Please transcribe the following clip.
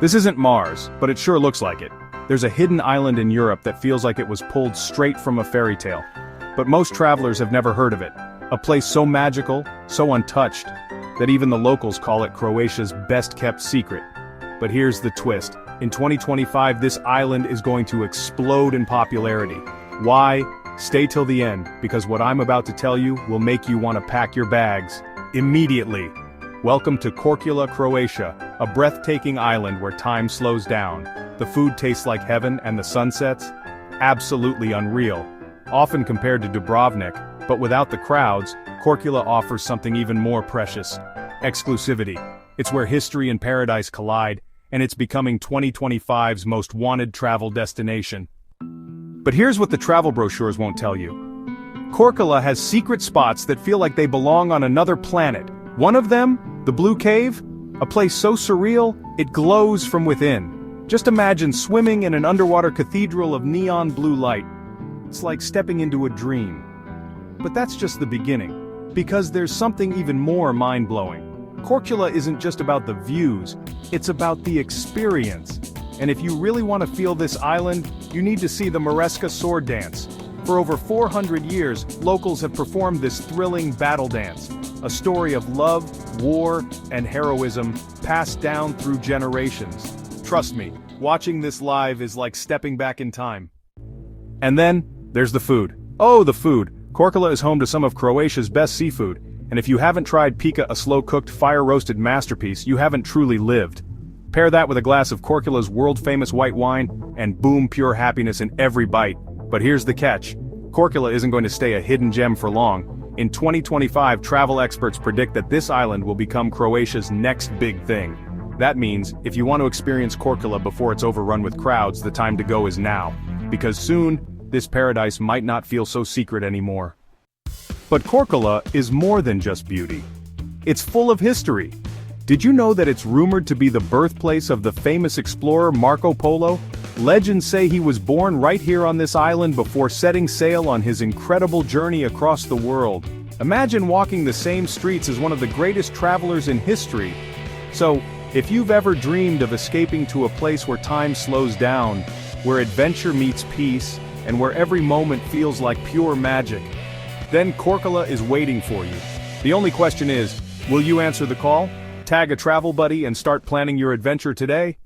This isn't Mars, but it sure looks like it. There's a hidden island in Europe that feels like it was pulled straight from a fairy tale. But most travelers have never heard of it. A place so magical, so untouched, that even the locals call it Croatia's best-kept secret. But here's the twist. In 2025, this island is going to explode in popularity. Why? Stay till the end, because what I'm about to tell you will make you want to pack your bags immediately. Welcome to Korčula, Croatia, a breathtaking island where time slows down. The food tastes like heaven and the sunsets? Absolutely unreal. Often compared to Dubrovnik, but without the crowds, Korčula offers something even more precious. Exclusivity. It's where history and paradise collide, and it's becoming 2025's most wanted travel destination. But here's what the travel brochures won't tell you. Korčula has secret spots that feel like they belong on another planet. One of them, the Blue Cave, a place so surreal, it glows from within. Just imagine swimming in an underwater cathedral of neon blue light. It's like stepping into a dream. But that's just the beginning, because there's something even more mind-blowing. Korčula isn't just about the views, it's about the experience. And if you really want to feel this island, you need to see the Moreska Sword Dance. For over 400 years, locals have performed this thrilling battle dance, a story of love, war, and heroism passed down through generations. Trust me, watching this live is like stepping back in time. And then, there's the food. Oh, the food. Korčula is home to some of Croatia's best seafood, and if you haven't tried pika, a slow-cooked, fire-roasted masterpiece, you haven't truly lived. Pair that with a glass of Korčula's world-famous white wine, and boom, pure happiness in every bite. But here's the catch. Korčula isn't going to stay a hidden gem for long. In 2025, travel experts predict that this island will become Croatia's next big thing. That means, if you want to experience Korčula before it's overrun with crowds, the time to go is now. Because soon, this paradise might not feel so secret anymore. But Korčula is more than just beauty. It's full of history. Did you know that it's rumored to be the birthplace of the famous explorer Marco Polo? Legends say he was born right here on this island before setting sail on his incredible journey across the world. Imagine walking the same streets as one of the greatest travelers in history. So, if you've ever dreamed of escaping to a place where time slows down, where adventure meets peace, and where every moment feels like pure magic, then Korčula is waiting for you. The only question is, will you answer the call? Tag a travel buddy and start planning your adventure today?